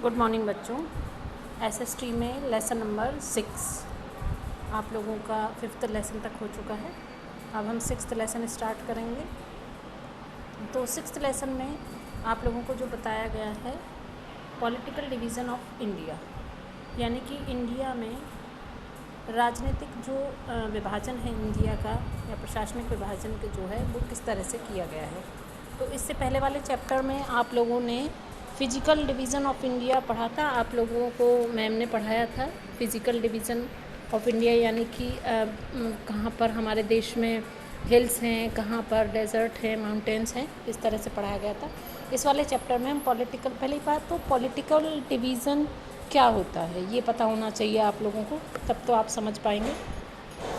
Good morning बच्चों। SST में lesson number 6 आप लोगों का 5th लेसन तक हो चुका है। अब हम 6th लेसन स्टार्ट करेंगे। तो 6th लेसन में आप लोगों को जो बताया गया है पॉलिटिकल डिवीज़न ऑफ इंडिया, यानी कि इंडिया में राजनीतिक जो विभाजन है इंडिया का या प्रशासनिक विभाजन के जो है वो किस तरह से किया गया है। तो इससे पहले वाले चैप्टर में आप लोगों ने फिजिकल डिवीज़न ऑफ इंडिया पढ़ा था। आप लोगों को मैम ने पढ़ाया था फिजिकल डिवीज़न ऑफ इंडिया, यानी कि कहाँ पर हमारे देश में हिल्स हैं, कहाँ पर डेजर्ट हैं, माउंटेन्स हैं, इस तरह से पढ़ाया गया था। इस वाले चैप्टर में हम पॉलिटिकल, पहली बात तो पॉलिटिकल डिवीज़न क्या होता है ये पता होना चाहिए आप लोगों को, तब तो आप समझ पाएंगे।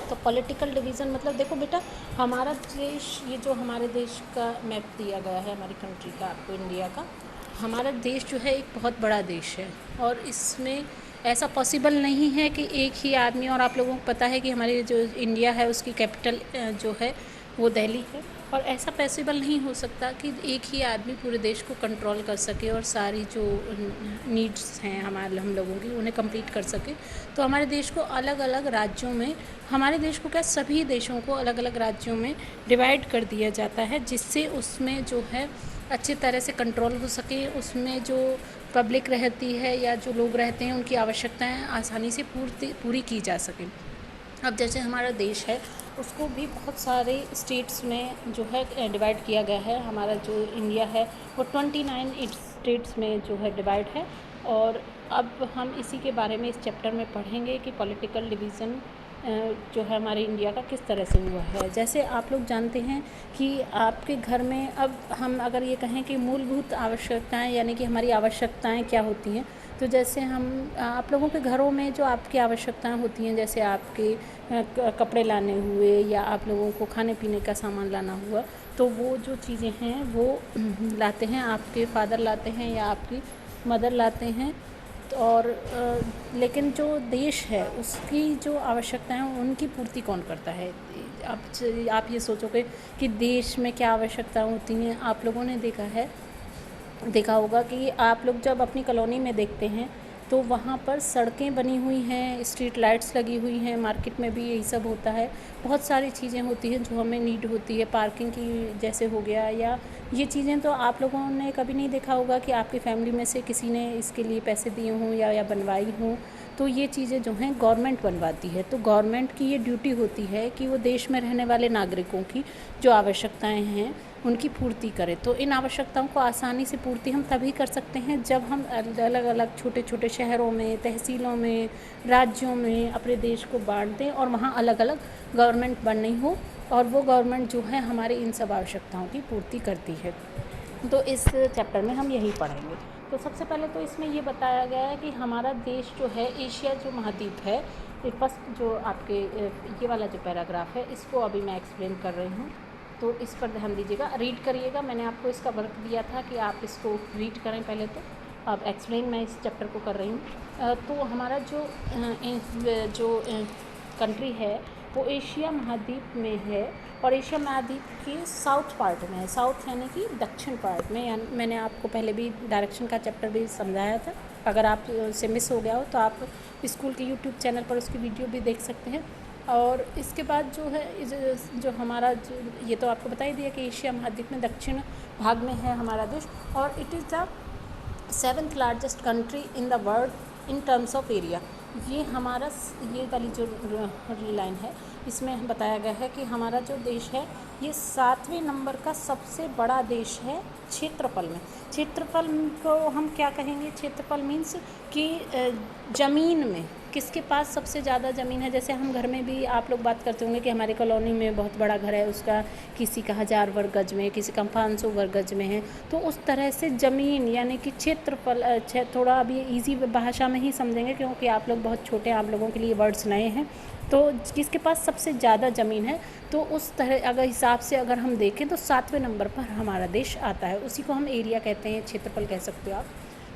तो पॉलिटिकल डिवीज़न मतलब देखो बेटा, हमारा देश, ये जो हमारे देश का मैप दिया गया है हमारी कंट्री का, आपको इंडिया का, हमारा देश जो है एक बहुत बड़ा देश है और इसमें ऐसा पॉसिबल नहीं है कि एक ही आदमी, और आप लोगों को पता है कि हमारी जो इंडिया है उसकी कैपिटल जो है वो दिल्ली है, और ऐसा पॉसिबल नहीं हो सकता कि एक ही आदमी पूरे देश को कंट्रोल कर सके और सारी जो नीड्स हैं हमारे हम लोगों की उन्हें कंप्लीट कर सके। तो हमारे देश को अलग अलग राज्यों में, हमारे देश को क्या सभी देशों को अलग अलग राज्यों में डिवाइड कर दिया जाता है, जिससे उसमें जो है अच्छी तरह से कंट्रोल हो सके, उसमें जो पब्लिक रहती है या जो लोग रहते हैं उनकी आवश्यकताएं आसानी से पूरी की जा सकें। अब जैसे हमारा देश है उसको भी बहुत सारे स्टेट्स में जो है डिवाइड किया गया है। हमारा जो इंडिया है वो 29 स्टेट्स में जो है डिवाइड है, और अब हम इसी के बारे में इस चैप्टर में पढ़ेंगे कि पॉलिटिकल डिवीज़न जो है हमारे इंडिया का किस तरह से हुआ है। जैसे आप लोग जानते हैं कि आपके घर में, अब हम अगर ये कहें कि मूलभूत आवश्यकताएं, यानी कि हमारी आवश्यकताएं क्या होती हैं, तो जैसे हम आप लोगों के घरों में जो आपकी आवश्यकताएं होती हैं, जैसे आपके कपड़े लाने हुए या आप लोगों को खाने पीने का सामान लाना हुआ, तो वो जो चीज़ें हैं वो लाते हैं, आपके फादर लाते हैं या आपकी मदर लाते हैं। और लेकिन जो देश है उसकी जो आवश्यकताएं हैं उनकी पूर्ति कौन करता है। आप ये सोचोगे कि देश में क्या आवश्यकताएं होती हैं। आप लोगों ने देखा होगा कि आप लोग जब अपनी कॉलोनी में देखते हैं तो वहाँ पर सड़कें बनी हुई हैं, स्ट्रीट लाइट्स लगी हुई हैं, मार्केट में भी यही सब होता है। बहुत सारी चीज़ें होती हैं जो हमें नीड होती है, पार्किंग की जैसे हो गया, या ये चीज़ें तो आप लोगों ने कभी नहीं देखा होगा कि आपकी फैमिली में से किसी ने इसके लिए पैसे दिए हों या बनवाई हों। तो ये चीज़ें जो हैं गवर्नमेंट बनवाती है। तो गवर्नमेंट की ये ड्यूटी होती है कि वो देश में रहने वाले नागरिकों की जो आवश्यकताएं हैं उनकी पूर्ति करें। तो इन आवश्यकताओं को आसानी से पूर्ति हम तभी कर सकते हैं जब हम अलग अलग छोटे छोटे शहरों में, तहसीलों में, राज्यों में अपने देश को बांट दें और वहाँ अलग अलग गवर्नमेंट बननी हो, और वो गवर्नमेंट जो है हमारी इन सब आवश्यकताओं की पूर्ति करती है। तो इस चैप्टर में हम यही पढ़ेंगे। तो सबसे पहले तो इसमें ये बताया गया है कि हमारा देश जो है, एशिया जो महाद्वीप है, ये फर्स्ट जो आपके ये वाला जो पैराग्राफ है इसको अभी मैं एक्सप्लेन कर रही हूँ, तो इस पर ध्यान दीजिएगा, रीड करिएगा। मैंने आपको इसका वर्क दिया था कि आप इसको रीड करें पहले, तो अब एक्सप्लेन मैं इस चैप्टर को कर रही हूँ। तो हमारा जो कंट्री है वो एशिया महाद्वीप में है, और एशिया महाद्वीप के साउथ पार्ट में है। साउथ यानी कि दक्षिण पार्ट में, यानी मैंने आपको पहले भी डायरेक्शन का चैप्टर भी समझाया था। अगर आप से मिस हो गया हो तो आप स्कूल के यूट्यूब चैनल पर उसकी वीडियो भी देख सकते हैं। और इसके बाद जो है जो हमारा ये तो आपको बता ही दिया कि एशिया महाद्वीप में दक्षिण भाग में है हमारा देश, और it is the 7th largest country in the world in terms of area. ये हमारा, ये वाली जो लाइन है इसमें बताया गया है कि हमारा जो देश है ये 7वें नंबर का सबसे बड़ा देश है क्षेत्रफल में। क्षेत्रफल को हम क्या कहेंगे, क्षेत्रफल मीन्स कि ज़मीन में किसके पास सबसे ज़्यादा ज़मीन है। जैसे हम घर में भी आप लोग बात करते होंगे कि हमारी कॉलोनी में बहुत बड़ा घर है, उसका किसी का 1000 वर्ग गज में, किसी का 500 वर्ग गज में है। तो उस तरह से ज़मीन यानी कि क्षेत्रफल, थोड़ा अभी ईजी भाषा में ही समझेंगे क्योंकि आप लोग बहुत छोटे हैं, आप लोगों के लिए वर्ड्स नए हैं। तो जिसके पास सबसे ज़्यादा ज़मीन है, तो उस तरह अगर हिसाब से अगर हम देखें तो 7वें नंबर पर हमारा देश आता है। उसी को हम एरिया कहते हैं, क्षेत्रफल कह सकते हो आप।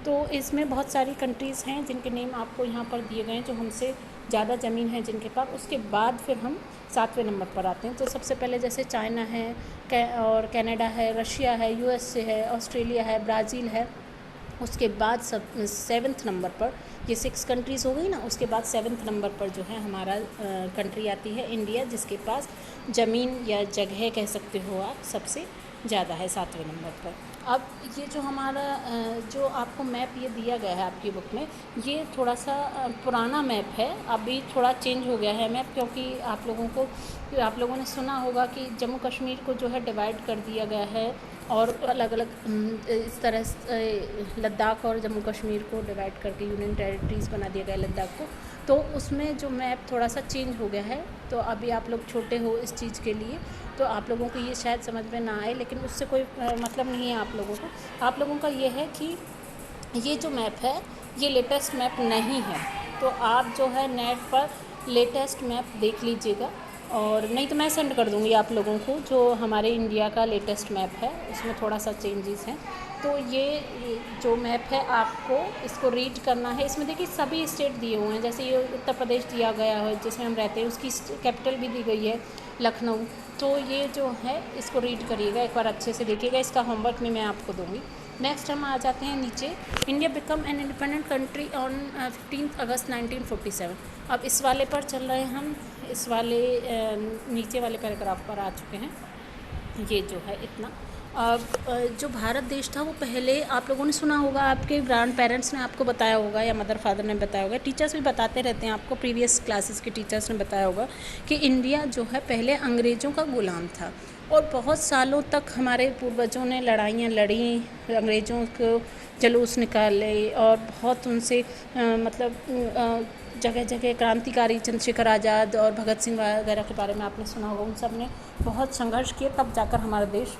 तो इसमें बहुत सारी कंट्रीज़ हैं जिनके नेम आपको यहाँ पर दिए गए हैं, जो हमसे ज़्यादा ज़मीन है जिनके पास। उसके बाद फिर हम 7वें नंबर पर आते हैं। तो सबसे पहले जैसे चाइना है, और कनाडा है, रशिया है, यूएसए है, ऑस्ट्रेलिया है, ब्राज़ील है, उसके बाद सब 7th नंबर पर, ये 6 कंट्रीज़ हो गई ना, उसके बाद 7th नंबर पर जो है हमारा कंट्री आती है इंडिया, जिसके पास ज़मीन या जगह कह सकते हो आप सबसे ज़्यादा है 7वें नंबर पर। अब ये जो हमारा जो आपको मैप ये दिया गया है आपकी बुक में, ये थोड़ा सा पुराना मैप है, अभी थोड़ा चेंज हो गया है मैप, क्योंकि आप लोगों ने सुना होगा कि जम्मू कश्मीर को जो है डिवाइड कर दिया गया है, और अलग अलग इस तरह से लद्दाख और जम्मू कश्मीर को डिवाइड करके यूनियन टेरिटरीज़ बना दिया गया लद्दाख को, तो उसमें जो मैप थोड़ा सा चेंज हो गया है। तो अभी आप लोग छोटे हो इस चीज़ के लिए, तो आप लोगों को ये शायद समझ में ना आए, लेकिन उससे कोई मतलब नहीं है आप लोगों को। आप लोगों का ये है कि ये जो मैप है ये लेटेस्ट मैप नहीं है, तो आप जो है नेट पर लेटेस्ट मैप देख लीजिएगा, और नहीं तो मैं सेंड कर दूँगी आप लोगों को जो हमारे इंडिया का लेटेस्ट मैप है, उसमें थोड़ा सा चेंजेस हैं। तो ये जो मैप है आपको इसको रीड करना है। इसमें देखिए सभी स्टेट दिए हुए हैं, जैसे ये उत्तर प्रदेश दिया गया है जिसमें हम रहते हैं, उसकी कैपिटल भी दी गई है लखनऊ। तो ये जो है इसको रीड करिएगा, एक बार अच्छे से देखिएगा, इसका होमवर्क भी मैं आपको दूँगी। नेक्स्ट हम आ जाते हैं नीचे। India become an independent country on 15 अगस्त 1947। अब इस वाले पर चल रहे हैं हम, इस वाले नीचे वाले पैराग्राफ पर आ चुके हैं। ये जो है इतना, अब जो भारत देश था वो पहले आप लोगों ने सुना होगा, आपके ग्रैंड पेरेंट्स ने आपको बताया होगा या मदर फादर ने बताया होगा, टीचर्स भी बताते रहते हैं आपको, प्रीवियस क्लासेस के टीचर्स ने बताया होगा कि इंडिया जो है पहले अंग्रेज़ों का गुलाम था, और बहुत सालों तक हमारे पूर्वजों ने लड़ाइयाँ लड़ी, अंग्रेज़ों को जुलूस निकाले, और बहुत उनसे मतलब जगह जगह क्रांतिकारी चंद्रशेखर आज़ाद और भगत सिंह वगैरह के बारे में आपने सुना होगा, उन सब ने बहुत संघर्ष किए, तब जाकर हमारा देश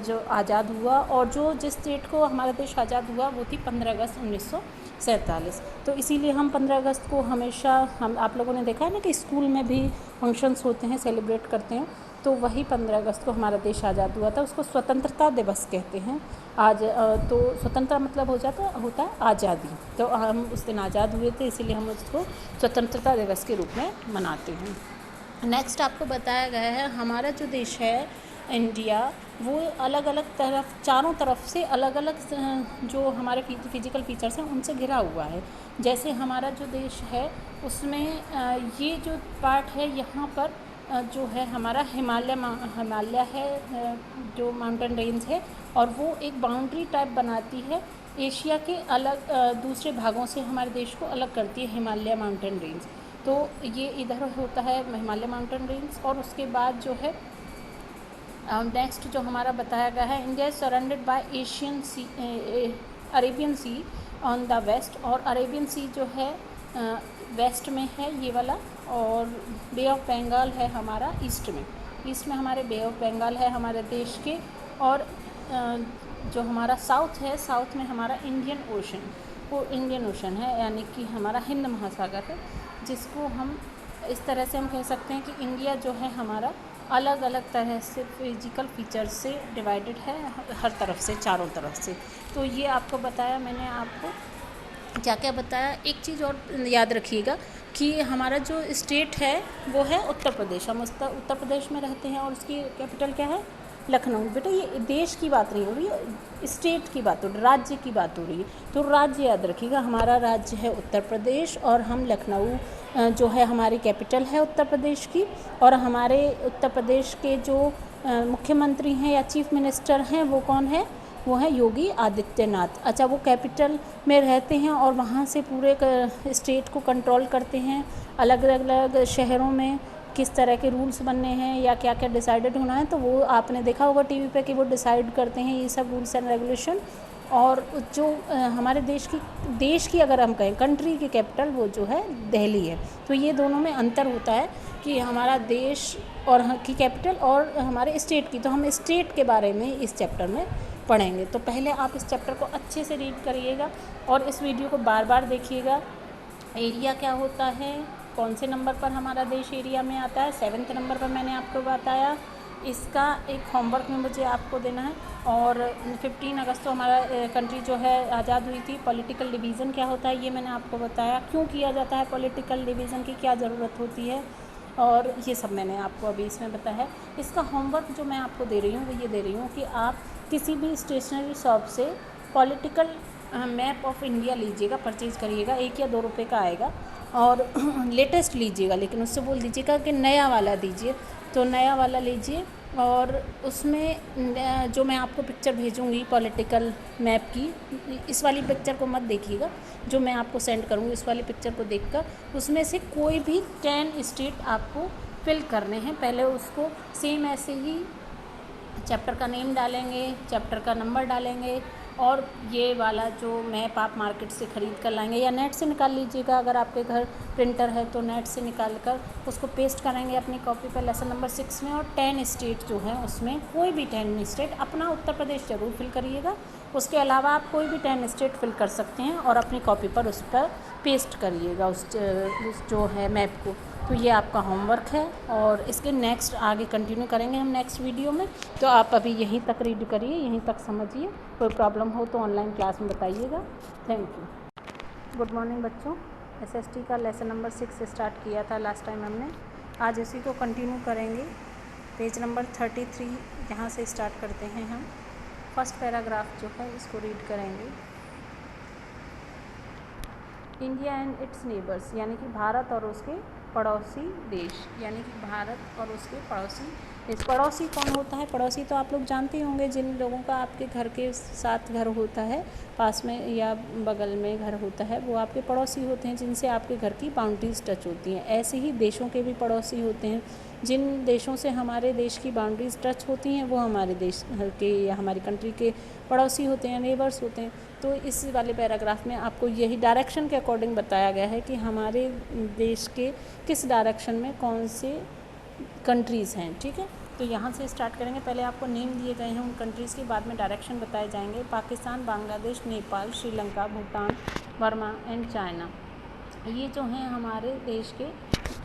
जो आज़ाद हुआ। और जिस डेट को हमारा देश आज़ाद हुआ वो थी 15 अगस्त 1947। तो इसीलिए हम 15 अगस्त को हमेशा आप लोगों ने देखा है ना कि स्कूल में भी फंक्शंस होते हैं, सेलिब्रेट करते हैं, तो वही 15 अगस्त को हमारा देश आज़ाद हुआ था। उसको स्वतंत्रता दिवस कहते हैं आज। तो स्वतंत्रता मतलब होता है आज़ादी, तो हम उस दिन आज़ाद हुए थे, इसीलिए हम उसको स्वतंत्रता दिवस के रूप में मनाते हैं। नेक्स्ट आपको बताया गया है हमारा जो देश है इंडिया, वो अलग अलग चारों तरफ से अलग अलग जो हमारे फिजिकल फीचर्स हैं उनसे घिरा हुआ है। जैसे हमारा जो देश है उसमें ये जो पार्ट है यहाँ पर जो है हमारा हिमालय है, जो माउंटेन रेंज है, और वो एक बाउंड्री टाइप बनाती है एशिया के अलग दूसरे भागों से, हमारे देश को अलग करती है हिमालय माउंटेन रेंज। तो ये इधर होता है हिमालय माउंटेन रेंज। और उसके बाद जो है नेक्स्ट जो हमारा बताया गया है, India is surrounded by Asian sea, Arabian sea on the west, और अरेबियन सी जो है वेस्ट में है ये वाला, और बे ऑफ बंगाल है हमारा ईस्ट में हमारे बे ऑफ बंगाल है हमारे देश के। और जो हमारा साउथ है, साउथ में हमारा इंडियन ओशन है, यानी कि हमारा हिंद महासागर है, जिसको हम इस तरह से हम कह सकते हैं कि इंडिया जो है हमारा अलग अलग तरह से फिजिकल फीचर्स से डिवाइडेड है, हर तरफ से, चारों तरफ से। तो ये आपको बताया मैंने, आपको क्या क्या बताया। एक चीज़ और याद रखिएगा कि हमारा जो स्टेट है वो है उत्तर प्रदेश, हम उत्तर प्रदेश में रहते हैं, और उसकी कैपिटल क्या है, लखनऊ। बेटा ये देश की बात नहीं हो रही है, स्टेट की बात हो रही है, राज्य की बात हो रही है। तो राज्य याद रखिएगा, हमारा राज्य है उत्तर प्रदेश, और हम लखनऊ जो है हमारी कैपिटल है उत्तर प्रदेश की। और हमारे उत्तर प्रदेश के जो मुख्यमंत्री हैं या चीफ मिनिस्टर हैं वो कौन है, वो है योगी आदित्यनाथ। अच्छा, वो कैपिटल में रहते हैं और वहाँ से पूरे स्टेट को कंट्रोल करते हैं। अलग अलग शहरों में किस तरह के रूल्स बनने हैं या क्या क्या डिसाइडेड होना है, तो वो आपने देखा होगा टीवी पे कि वो डिसाइड करते हैं ये सब रूल्स एंड रेगुलेशन। और जो हमारे देश की अगर हम कहें कंट्री की कैपिटल, वो जो है दिल्ली है। तो ये दोनों में अंतर होता है कि हमारा देश और की कैपिटल और हमारे स्टेट की। तो हम स्टेट के बारे में इस चैप्टर में पढ़ेंगे। तो पहले आप इस चैप्टर को अच्छे से रीड करिएगा और इस वीडियो को बार बार देखिएगा। एरिया क्या होता है, कौन से नंबर पर हमारा देश एरिया में आता है, 7th नंबर पर मैंने आपको बताया। इसका एक होमवर्क में मुझे आपको देना है। और 15 अगस्त को हमारा कंट्री जो है आज़ाद हुई थी। पॉलिटिकल डिवीज़न क्या होता है ये मैंने आपको बताया, क्यों किया जाता है पॉलिटिकल डिवीज़न की, क्या ज़रूरत होती है, और ये सब मैंने आपको अभी इसमें बताया है। इसका होमवर्क जो मैं आपको दे रही हूँ वो ये दे रही हूँ कि आप किसी भी स्टेशनरी शॉप से पॉलिटिकल मैप ऑफ इंडिया लीजिएगा, परचेज़ करिएगा, 1 या 2 रुपये का आएगा और लेटेस्ट लीजिएगा, लेकिन उससे बोल दीजिएगा कि नया वाला दीजिए, तो नया वाला लीजिए। और उसमें जो मैं आपको पिक्चर भेजूँगी पॉलिटिकल मैप की, इस वाली पिक्चर को मत देखिएगा, जो मैं आपको सेंड करूँगी इस वाली पिक्चर को देखकर उसमें से कोई भी 10 स्टेट आपको फिल करने हैं। पहले उसको सेम ऐसे ही चैप्टर का नेम डालेंगे, चैप्टर का नंबर डालेंगे और ये वाला जो मैप आप मार्केट से ख़रीद कर लाएंगे या नेट से निकाल लीजिएगा, अगर आपके घर प्रिंटर है तो नेट से निकाल कर उसको पेस्ट करेंगे अपनी कॉपी पर लेसन नंबर 6 में। और 10 स्टेट जो है उसमें कोई भी 10 स्टेट, अपना उत्तर प्रदेश ज़रूर फिल करिएगा, उसके अलावा आप कोई भी 10 स्टेट फिल कर सकते हैं और अपनी कॉपी पर उस पर पेस्ट करिएगा उस जो है मैप को। तो ये आपका होमवर्क है और इसके नेक्स्ट आगे कंटिन्यू करेंगे हम नेक्स्ट वीडियो में। तो आप अभी यहीं तक रीड करिए, यहीं तक समझिए, कोई प्रॉब्लम हो तो ऑनलाइन क्लास में बताइएगा। Thank you. गुड मॉर्निंग बच्चों, एसएसटी का लेसन नंबर 6 स्टार्ट किया था लास्ट टाइम हमने, आज इसी को कंटिन्यू करेंगे। पेज नंबर 33 यहाँ से स्टार्ट करते हैं हम। फर्स्ट पैराग्राफ जो है इसको रीड करेंगे। इंडिया एंड इट्स नेबर्स, यानी कि भारत और उसके पड़ोसी देश, यानी कि भारत और उसके पड़ोसी देश। पड़ोसी कौन होता है? पड़ोसी तो आप लोग जानते ही होंगे, जिन लोगों का आपके घर के साथ घर होता है, पास में या बगल में घर होता है, वो आपके पड़ोसी होते हैं, जिनसे आपके घर की बाउंड्रीज टच होती हैं। ऐसे ही देशों के भी पड़ोसी होते हैं, जिन देशों से हमारे देश की बाउंड्रीज टच होती हैं वो हमारे देश के या हमारी कंट्री के पड़ोसी होते हैं, नेबर्स होते हैं। तो इस वाले पैराग्राफ में आपको यही डायरेक्शन के अकॉर्डिंग बताया गया है कि हमारे देश के किस डायरेक्शन में कौन से कंट्रीज़ हैं। ठीक है, तो यहाँ से स्टार्ट करेंगे। पहले आपको नेम दिए गए हैं उन कंट्रीज़ के, बाद में डायरेक्शन बताए जाएंगे। Pakistan, Bangladesh, Nepal, Sri Lanka, Bhutan, Burma and China, ये जो हैं हमारे देश के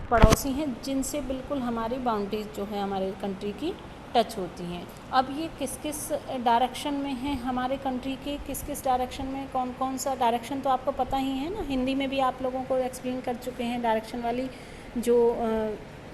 पड़ोसी हैं, जिनसे बिल्कुल हमारी बाउंड्रीज जो है हमारे कंट्री की टच होती हैं। अब ये किस किस डायरेक्शन में हैं हमारे कंट्री के, किस किस डायरेक्शन में, कौन कौन सा डायरेक्शन तो आपको पता ही है ना, हिंदी में भी आप लोगों को एक्सप्लेन कर चुके हैं। डायरेक्शन वाली जो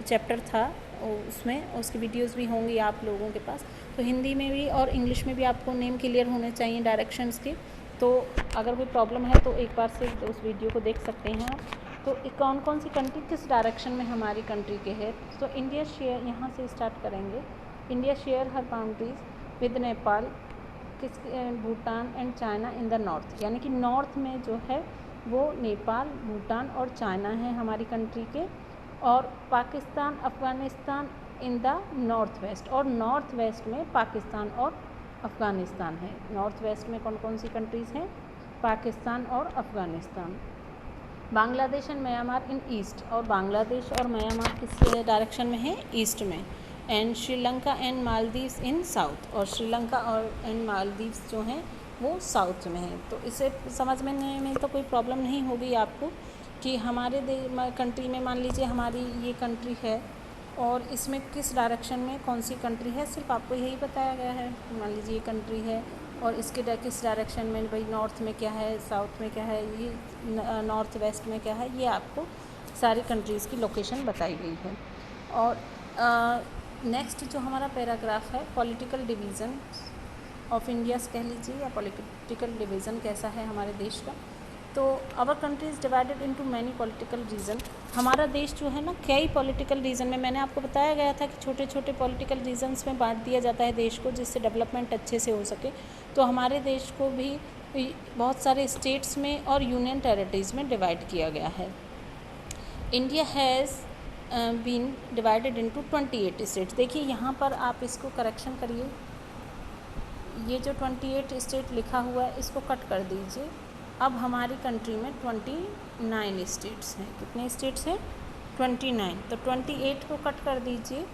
चैप्टर था उसमें उसकी वीडियोस भी होंगी आप लोगों के पास, तो हिंदी में भी और इंग्लिश में भी आपको नेम क्लियर होने चाहिए डायरेक्शंस के। तो अगर कोई प्रॉब्लम है तो एक बार से उस वीडियो को देख सकते हैं आप। तो कौन कौन सी कंट्री किस डायरेक्शन में हमारी कंट्री के है, तो इंडिया शेयर, यहाँ से स्टार्ट करेंगे। India share her boundaries with Nepal, किस Bhutan and China in the north, यानी कि नॉर्थ में जो है वो नेपाल, भूटान और चाइना है हमारी कंट्री के, और पाकिस्तान, अफ़गानिस्तान इन द नॉर्थ वेस्ट, और नॉर्थ वेस्ट में पाकिस्तान और अफ़गानिस्तान है। नॉर्थ वेस्ट में कौन कौन सी कंट्रीज़ हैं? पाकिस्तान और Afghanistan. Bangladesh and Myanmar in east, और बांग्लादेश और म्यांमार किस डायरेक्शन में है? ईस्ट में। And Sri Lanka and Maldives in south, और श्रीलंका और एंड मालदीव्स जो हैं वो साउथ में हैं। तो इसे समझने में तो कोई प्रॉब्लम नहीं होगी आपको कि हमारे कंट्री में, मान लीजिए हमारी ये कंट्री है और इसमें किस डायरेक्शन में कौन सी कंट्री है, सिर्फ आपको यही बताया गया है। मान लीजिए ये कंट्री है और इसके किस डायरेक्शन में, भाई नॉर्थ में क्या है, साउथ में क्या है, ये नॉर्थ वेस्ट में क्या है, ये आपको सारी कंट्रीज़ की लोकेशन बताई गई है। और नेक्स्ट जो हमारा पैराग्राफ है, पॉलिटिकल डिवीज़न ऑफ इंडियाज़ कह लीजिए, या पॉलिटिकल डिवीज़न कैसा है हमारे देश का। तो our country is divided into many political region, हमारा देश जो है ना कई पॉलिटिकल रीजन में, मैंने आपको बताया गया था कि छोटे छोटे पॉलिटिकल रीजन्स में बांट दिया जाता है देश को, जिससे डेवलपमेंट अच्छे से हो सके। तो हमारे देश को भी बहुत सारे स्टेट्स में और यूनियन टेरिटरीज़ में डिवाइड किया गया है। India has been divided into 28 states. देखिए यहाँ पर आप इसको करेक्शन करिए, ये जो 28 स्टेट लिखा हुआ है इसको कट कर दीजिए। अब हमारी कंट्री में 29 स्टेट्स हैं। कितने स्टेट्स हैं? 29। तो 28 को कट कर दीजिए,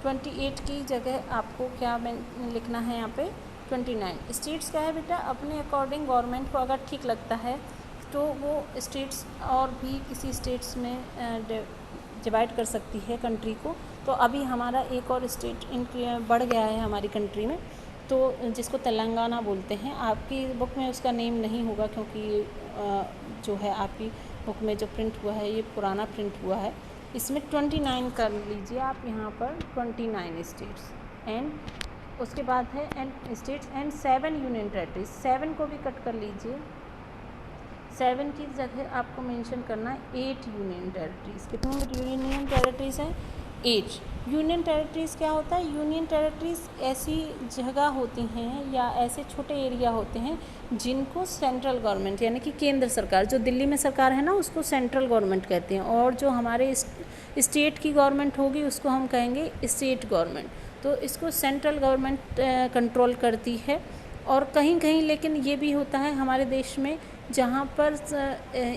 28 की जगह आपको क्या लिखना है यहाँ पे? 29। स्टेट्स क्या है बेटा? अपने अकॉर्डिंग गवर्नमेंट को अगर ठीक लगता है तो वो स्टेट्स और भी किसी स्टेट्स में डिवाइड कर सकती है कंट्री को। तो अभी हमारा एक और स्टेट बढ़ गया है हमारी कंट्री में, तो जिसको तेलंगाना बोलते हैं। आपकी बुक में उसका नेम नहीं होगा, क्योंकि जो है आपकी बुक में जो प्रिंट हुआ है ये पुराना प्रिंट हुआ है। इसमें 29 कर लीजिए आप यहाँ पर, 29 स्टेट्स। एंड उसके बाद है and states and 7 union territories, 7 को भी कट कर लीजिए, 7 की जगह आपको मेंशन करना है 8 यूनियन टेरिटरीज। कितनी यूनियन टेरिटरीज हैं? 8। यूनियन टेरिटरीज क्या होता है? यूनियन टेरिटरीज ऐसी जगह होती हैं या ऐसे छोटे एरिया होते हैं जिनको सेंट्रल गवर्नमेंट यानी कि केंद्र सरकार, जो दिल्ली में सरकार है ना, उसको सेंट्रल गवर्नमेंट कहते हैं, और जो हमारे स्टेट की गवर्नमेंट होगी उसको हम कहेंगे स्टेट गवर्नमेंट। तो इसको सेंट्रल गवर्नमेंट कंट्रोल करती है। और कहीं कहीं लेकिन ये भी होता है हमारे देश में जहाँ पर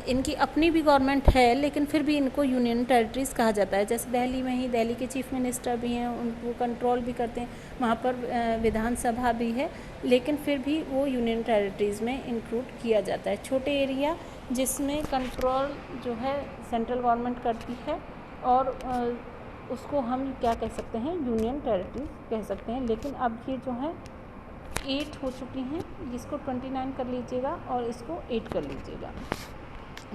इनकी अपनी भी गवर्नमेंट है लेकिन फिर भी इनको यूनियन टेरिटरीज़ कहा जाता है। जैसे दिल्ली में ही दिल्ली के चीफ मिनिस्टर भी हैं, उनको कंट्रोल भी करते हैं, वहाँ पर विधानसभा भी है, लेकिन फिर भी वो यूनियन टेरिटरीज़ में इंक्लूड किया जाता है। छोटे एरिया जिसमें कंट्रोल जो है सेंट्रल गवर्नमेंट करती है, और उसको हम क्या कह सकते हैं? यूनियन टेरिटरीज कह सकते हैं। लेकिन अब ये जो है 8 हो चुकी हैं, इसको 29 कर लीजिएगा और इसको 8 कर लीजिएगा।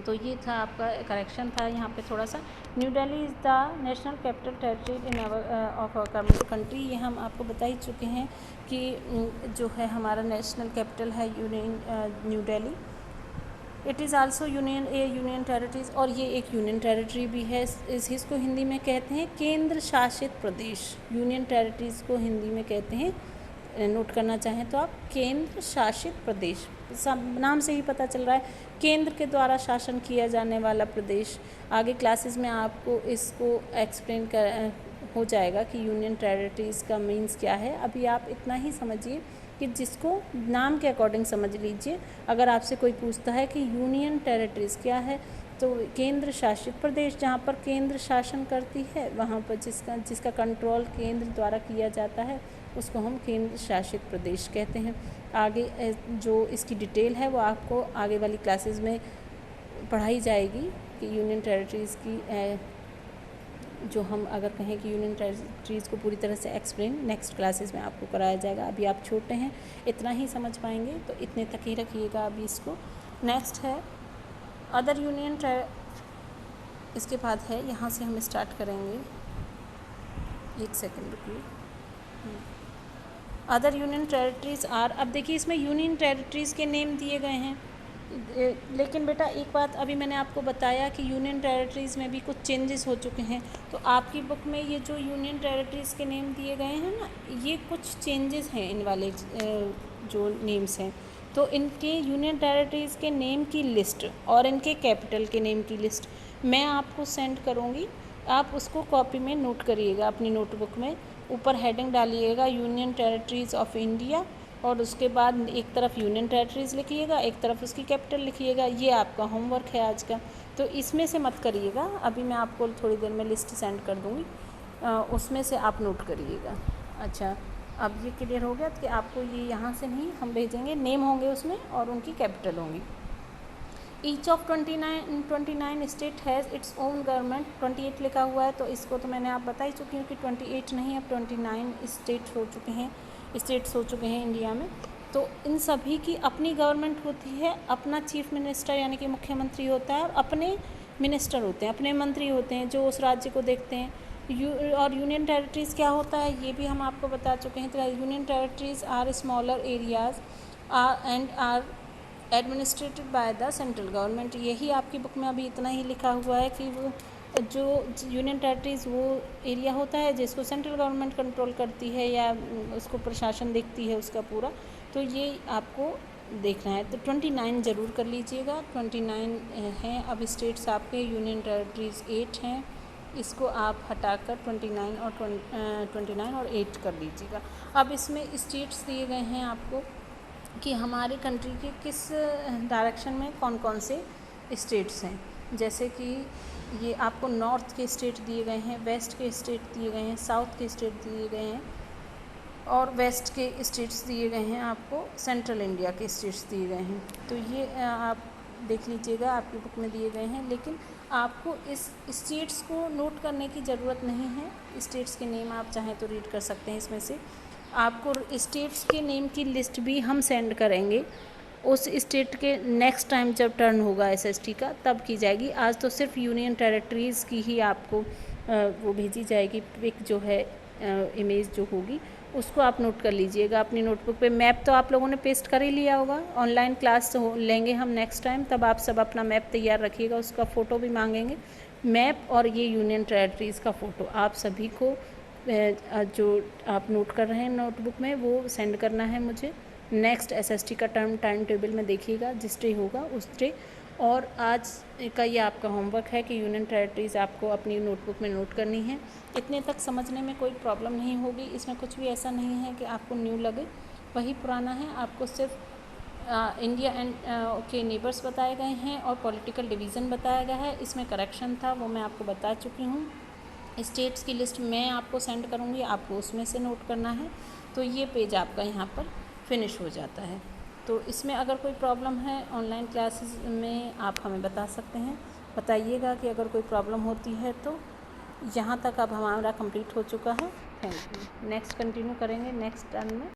तो ये था आपका करेक्शन था यहाँ पे थोड़ा सा। New Delhi is the national capital territory in of our country, ये हम आपको बता ही चुके हैं कि जो है हमारा नेशनल कैपिटल है union new Delhi. It is also union territories, और ये एक यूनियन टेरिटरी भी है। इसको हिंदी में कहते हैं केंद्र शासित प्रदेश। यूनियन टेरिटरीज को हिंदी में कहते हैं, नोट करना चाहें तो आप, केंद्र शासित प्रदेश। सब नाम से ही पता चल रहा है केंद्र के द्वारा शासन किया जाने वाला प्रदेश। आगे क्लासेस में आपको इसको एक्सप्लेन कर हो जाएगा कि यूनियन टेरिटरीज का मीन्स क्या है। अभी आप इतना ही समझिए कि जिसको नाम के अकॉर्डिंग समझ लीजिए। अगर आपसे कोई पूछता है कि यूनियन टेरिटरीज क्या है, तो केंद्र शासित प्रदेश, जहाँ पर केंद्र शासन करती है, वहाँ पर जिसका कंट्रोल केंद्र द्वारा किया जाता है, उसको हम केंद्र शासित प्रदेश कहते हैं। आगे जो इसकी डिटेल है वो आपको आगे वाली क्लासेस में पढ़ाई जाएगी कि यूनियन टेरिटरीज़ की जो हम अगर कहें कि यूनियन टेरिटरीज़ को पूरी तरह से एक्सप्लेन नेक्स्ट क्लासेस में आपको कराया जाएगा। अभी आप छोटे हैं, इतना ही समझ पाएंगे, तो इतने तक ही रखिएगा अभी इसको। नेक्स्ट है अदर यूनियन इसके बाद है, यहाँ से हम स्टार्ट करेंगे, 1 सेकेंड रुकिए। अदर यूनियन टेरिटरीज़ आर, अब देखिए इसमें यूनियन टेरिटरीज़ के नेम दिए गए हैं, लेकिन बेटा एक बात अभी मैंने आपको बताया कि यूनियन टेरिटरीज़ में भी कुछ चेंजेस हो चुके हैं। तो आपकी बुक में ये जो यूनियन टेरिटरीज़ के नेम दिए गए हैं ना, ये कुछ चेंजेस हैं इन वाले जो नेम्स हैं। तो इनके यूनियन टेरिटरीज़ के नेम की लिस्ट और इनके कैपिटल के नेम की लिस्ट मैं आपको सेंड करूँगी, आप उसको कॉपी में नोट करिएगा अपनी नोटबुक में। ऊपर हेडिंग डालिएगा यूनियन टेरिटरीज़ ऑफ इंडिया, और उसके बाद एक तरफ यूनियन टेरिटरीज़ लिखिएगा, एक तरफ उसकी कैपिटल लिखिएगा। ये आपका होमवर्क है आज का, तो इसमें से मत करिएगा, अभी मैं आपको थोड़ी देर में लिस्ट सेंड कर दूँगी, उसमें से आप नोट करिएगा। अच्छा, अब ये क्लियर हो गया कि आपको ये यहाँ से नहीं हम भेजेंगे, नेम होंगे उसमें और उनकी कैपिटल होंगी। Each of 29 state has its own government. 28 लिखा हुआ है, तो इसको तो मैंने आप बता ही चुकी हूँ कि 28 नहीं, अब 29 स्टेट्स हो चुके हैं इंडिया में। तो इन सभी की अपनी गवर्नमेंट होती है, अपना चीफ मिनिस्टर यानी कि मुख्यमंत्री होता है, और अपने मिनिस्टर होते हैं, अपने मंत्री होते हैं जो उस राज्य को देखते हैं। और यूनियन टेरिटरीज़ क्या होता है ये भी हम आपको बता चुके हैं। तो union territories are smaller areas are administered by the central government. यही आपकी बुक में अभी इतना ही लिखा हुआ है कि वो जो यूनियन टेरिटरीज़ वो एरिया होता है जिसको सेंट्रल गवर्नमेंट कंट्रोल करती है या उसको प्रशासन देखती है उसका पूरा। तो ये आपको देखना है। तो 29 ज़रूर कर लीजिएगा, 29 हैं अब स्टेट्स आपके। यूनियन टेरिटरीज़ 8 हैं, इसको आप हटाकर 29 और 8 कर लीजिएगा। अब इसमें स्टेट्स दिए गए हैं आपको कि हमारे कंट्री के किस डायरेक्शन में कौन कौन से स्टेट्स हैं। जैसे कि ये आपको नॉर्थ के स्टेट दिए गए हैं, वेस्ट के स्टेट दिए गए हैं, साउथ के स्टेट दिए गए हैं, और वेस्ट के स्टेट्स दिए गए हैं आपको, सेंट्रल इंडिया के स्टेट्स दिए गए हैं। तो ये आप देख लीजिएगा, आपकी बुक में दिए गए हैं। लेकिन आपको इस स्टेट्स को नोट करने की ज़रूरत नहीं है, स्टेट्स के नेम आप चाहें तो रीड कर सकते हैं। इसमें से आपको स्टेट्स के नेम की लिस्ट भी हम सेंड करेंगे उस स्टेट के नेक्स्ट टाइम जब टर्न होगा एसएसटी का, तब की जाएगी। आज तो सिर्फ यूनियन टेरिटरीज़ की ही आपको वो भेजी जाएगी पिक जो है, इमेज जो होगी उसको आप नोट कर लीजिएगा अपनी नोटबुक पे। मैप तो आप लोगों ने पेस्ट कर ही लिया होगा, ऑनलाइन क्लास लेंगे हम नेक्स्ट टाइम, तब आप सब अपना मैप तैयार रखिएगा, उसका फ़ोटो भी मांगेंगे। मैप और ये यूनियन टेरेटरीज़ का फ़ोटो आप सभी को जो आप नोट कर रहे हैं नोटबुक में वो सेंड करना है मुझे। नेक्स्ट एसएसटी का टाइम टेबल में देखिएगा, जिस डे होगा उस डे। और आज का ये आपका होमवर्क है कि यूनियन टेरेटरीज़ आपको अपनी नोटबुक में नोट करनी है। इतने तक समझने में कोई प्रॉब्लम नहीं होगी, इसमें कुछ भी ऐसा नहीं है कि आपको न्यू लगे, वही पुराना है। आपको सिर्फ इंडिया एंड के नेबर्स बताए गए हैं और पॉलिटिकल डिवीज़न बताया गया है, इसमें करेक्शन था वो मैं आपको बता चुकी हूँ। स्टेट्स की लिस्ट मैं आपको सेंड करूँगी, आपको उसमें से नोट करना है। तो ये पेज आपका यहाँ पर फिनिश हो जाता है। तो इसमें अगर कोई प्रॉब्लम है ऑनलाइन क्लासेस में आप हमें बता सकते हैं, बताइएगा कि अगर कोई प्रॉब्लम होती है तो। यहाँ तक अब हमारा कंप्लीट हो चुका है। Thank you. नेक्स्ट कंटिन्यू करेंगे नेक्स्ट टर्न में।